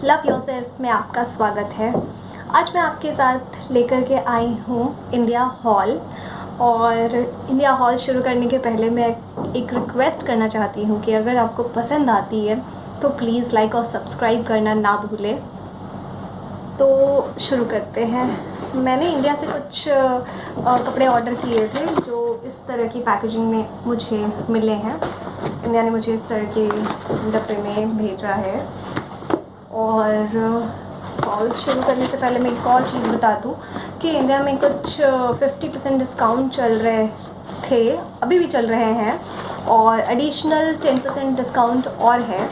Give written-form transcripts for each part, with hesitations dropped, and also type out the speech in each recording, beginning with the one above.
Love yourself में आपका स्वागत है। आज मैं आपके साथ लेकर के आई हूँ इंडिया हॉल। और इंडिया हॉल शुरू करने के पहले मैं एक रिक्वेस्ट करना चाहती हूँ कि अगर आपको पसंद आती है तो प्लीज़ लाइक और सब्सक्राइब करना ना भूलें। तो शुरू करते हैं। मैंने इंडिया से कुछ कपड़े ऑर्डर किए थे जो इस तरह की पैकेजिंग में मुझे मिले हैं। इंडिया ने मुझे इस तरह के डब्बे में भेजा है। और कॉल शुरू करने से पहले मैं एक और चीज़ बता दूँ कि इंडिया में कुछ 50% डिस्काउंट चल रहे थे, अभी भी चल रहे हैं, और एडिशनल 10% डिस्काउंट और है।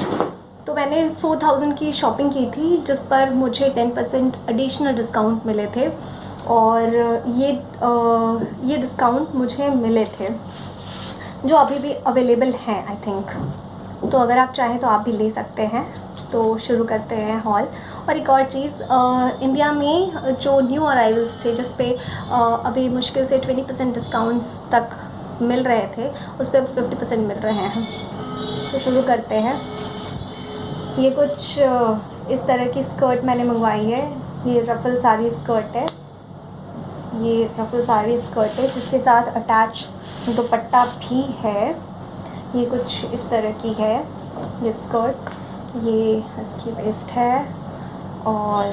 तो मैंने 4000 की शॉपिंग की थी जिस पर मुझे 10% एडिशनल डिस्काउंट मिले थे। और ये डिस्काउंट मुझे मिले थे जो अभी भी अवेलेबल हैं आई थिंक। तो अगर आप चाहें तो आप भी ले सकते हैं। तो शुरू करते हैं हॉल। और एक और चीज़, इंडिया में जो न्यू अराइवल्स थे जिस पे अभी मुश्किल से 20% डिस्काउंट्स तक मिल रहे थे, उस पर 50% मिल रहे हैं। तो शुरू करते हैं। ये कुछ इस तरह की स्कर्ट मैंने मंगवाई है। ये रफल साड़ी स्कर्ट है। ये रफल साड़ी स्कर्ट है जिसके साथ अटैच दुपट्टा भी है। ये कुछ इस तरह की है ये स्कर्ट। ये इसकी वेस्ट है और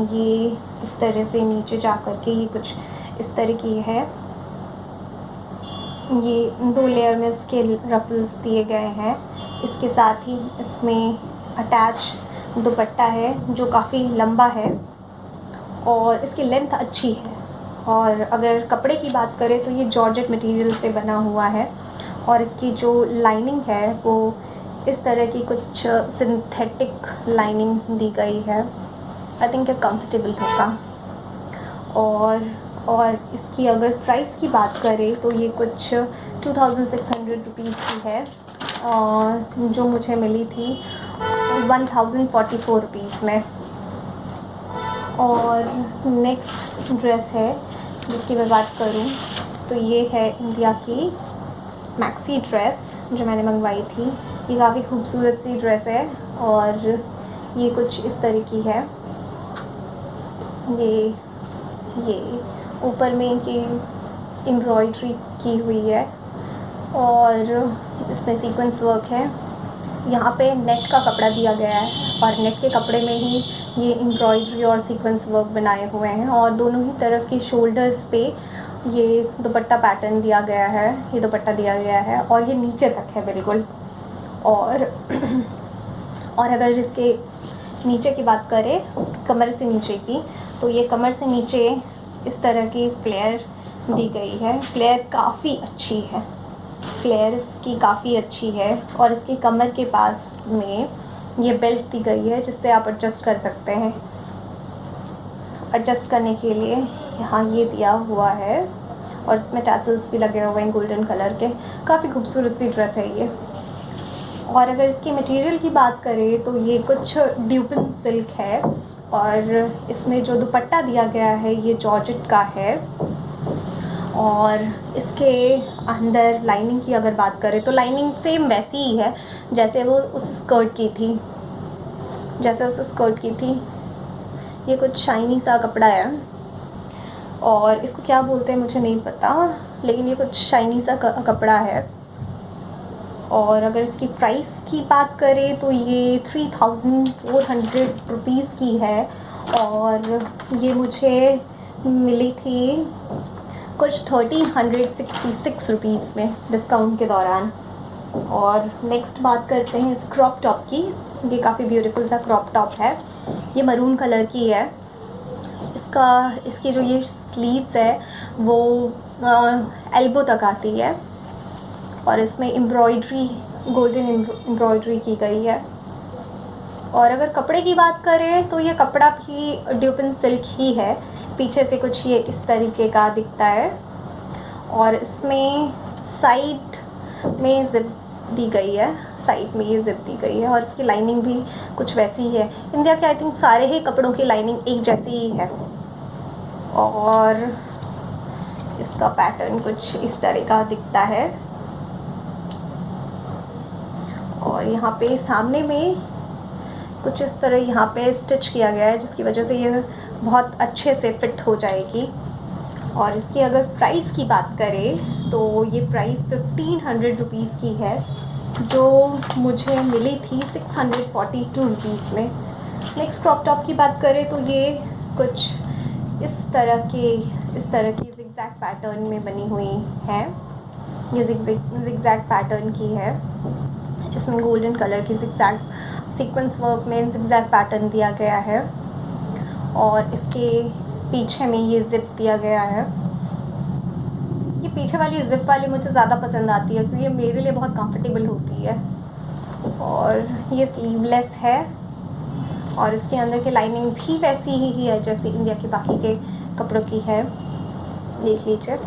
ये इस तरह से नीचे जा कर के ये कुछ इस तरह की है। ये 2 लेयर में इसके रफल्स दिए गए हैं। इसके साथ ही इसमें अटैच दुपट्टा है जो काफ़ी लंबा है और इसकी लेंथ अच्छी है। और अगर कपड़े की बात करें तो ये जॉर्जेट मटेरियल से बना हुआ है और इसकी जो लाइनिंग है वो इस तरह की कुछ सिंथेटिक लाइनिंग दी गई है। आई थिंक ये कंफर्टेबल होगा। और इसकी अगर प्राइस की बात करें तो ये कुछ 2600 रुपीज़ की है और जो मुझे मिली थी 1044 रुपीज़ में। और नेक्स्ट ड्रेस है जिसकी मैं बात करूं तो ये है इंडिया की मैक्सी ड्रेस जो मैंने मंगवाई थी। ये काफ़ी खूबसूरत सी ड्रेस है और ये कुछ इस तरह की है। ये ऊपर में ये एम्ब्रॉयडरी की हुई है और इसमें सीक्वेंस वर्क है। यहाँ पे नेट का कपड़ा दिया गया है और नेट के कपड़े में ही ये एम्ब्रॉयडरी और सीक्वेंस वर्क बनाए हुए हैं। और दोनों ही तरफ की शोल्डर्स पे ये दुपट्टा पैटर्न दिया गया है। ये दुपट्टा दिया गया है और ये नीचे तक है बिल्कुल। और अगर इसके नीचे की बात करें कमर से नीचे की, तो ये कमर से नीचे इस तरह की फ्लेयर दी गई है। फ्लेयर काफ़ी अच्छी है। फ्लेयर इसकी काफ़ी अच्छी है और इसकी कमर के पास में ये बेल्ट दी गई है जिससे आप एडजस्ट कर सकते हैं। एडजस्ट करने के लिए यहाँ ये दिया हुआ है और इसमें टैसल्स भी लगे हुए हैं गोल्डन कलर के। काफ़ी खूबसूरत सी ड्रेस है ये। और अगर इसकी मटेरियल की बात करें तो ये कुछ ड्यूपिन सिल्क है और इसमें जो दुपट्टा दिया गया है ये जॉर्जेट का है। और इसके अंदर लाइनिंग की अगर बात करें तो लाइनिंग सेम वैसी ही है जैसे वो उस स्कर्ट की थी। ये कुछ शाइनी सा कपड़ा है और इसको क्या बोलते हैं मुझे नहीं पता, लेकिन ये कुछ शाइनी सा कपड़ा है। और अगर इसकी प्राइस की बात करें तो ये 3400 रुपीज़ की है और ये मुझे मिली थी कुछ 1366 रुपीज़ में डिस्काउंट के दौरान। और नेक्स्ट बात करते हैं इस क्रॉप टॉप की। ये काफ़ी ब्यूटीफुल सा क्रॉप टॉप है। ये मरून कलर की है। इसकी जो ये स्लीव्स है वो एल्बो तक आती है और इसमें गोल्डन एम्ब्रॉयडरी की गई है। और अगर कपड़े की बात करें तो ये कपड़ा भी ड्यूपिन सिल्क ही है। पीछे से कुछ ये इस तरीके का दिखता है और इसमें साइड में जिप दी गई है। साइड में ये जिप दी गई है और इसकी लाइनिंग भी कुछ वैसी ही है। इंडिया के आई थिंक सारे ही कपड़ों की लाइनिंग एक जैसी ही है। और इसका पैटर्न कुछ इस तरह का दिखता है। और यहाँ पे सामने में कुछ इस तरह यहाँ पे स्टिच किया गया है, जिसकी वजह से ये बहुत अच्छे से फिट हो जाएगी। और इसकी अगर प्राइस की बात करें तो ये प्राइस 1500 रुपीज़ की है, जो मुझे मिली थी 642 रुपीज़ में। नेक्स्ट क्रॉप टॉप की बात करें तो ये कुछ इस तरह की जिगजैग पैटर्न में बनी हुई है। ये जिगजैग पैटर्न की है, इसमें गोल्डन कलर की जिगजैग सीक्वेंस वर्क में जिगजैग पैटर्न दिया गया है। और इसके पीछे में ये जिप दिया गया है। ये पीछे वाली जिप वाली मुझे ज़्यादा पसंद आती है, क्योंकि ये मेरे लिए बहुत कंफर्टेबल होती है। और ये स्लीवलेस है, और इसके अंदर की लाइनिंग भी वैसी ही है जैसे इंडिया के बाकी के कपड़ों की है, देख लीजिए।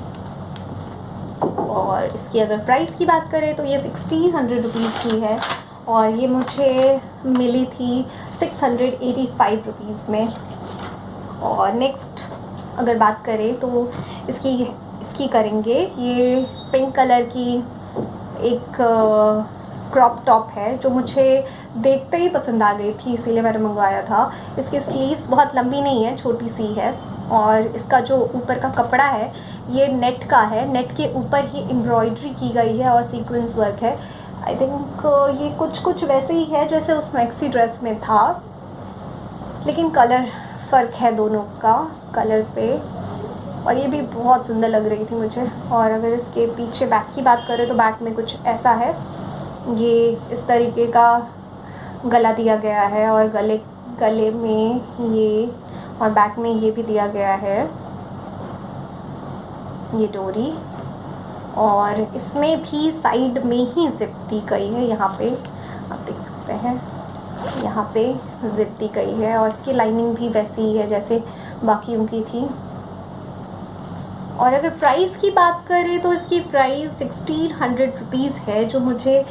और इसकी अगर प्राइस की बात करें तो ये 1600 रुपीज़ की है, और ये मुझे मिली थी 685 रुपीज़ में। और नेक्स्ट अगर बात करें तो इसकी करेंगे, ये पिंक कलर की एक क्रॉप टॉप है, जो मुझे देखते ही पसंद आ गई थी, इसीलिए मैंने मंगवाया था। इसकी स्लीव्स बहुत लंबी नहीं है, छोटी सी है, और इसका जो ऊपर का कपड़ा है ये नेट का है। नेट के ऊपर ही एम्ब्रॉयडरी की गई है और सीक्वेंस वर्क है। आई थिंक ये कुछ वैसे ही है जैसे उस मैक्सी ड्रेस में था, लेकिन कलर फ़र्क है दोनों का कलर पे। और ये भी बहुत सुंदर लग रही थी मुझे। और अगर इसके पीछे बैक की बात करें तो बैक में कुछ ऐसा है, ये इस तरीके का गला दिया गया है, और गले में ये और बैक में ये भी दिया गया है, ये डोरी। और इसमें भी साइड में ही जिप दी गई है, यहाँ पे आप देख सकते हैं, यहाँ पे जिप दी गई है। और इसकी लाइनिंग भी वैसी ही है जैसे बाकियों की थी। और अगर प्राइस की बात करें तो इसकी प्राइस 1600 रुपीज़ है, जो मुझे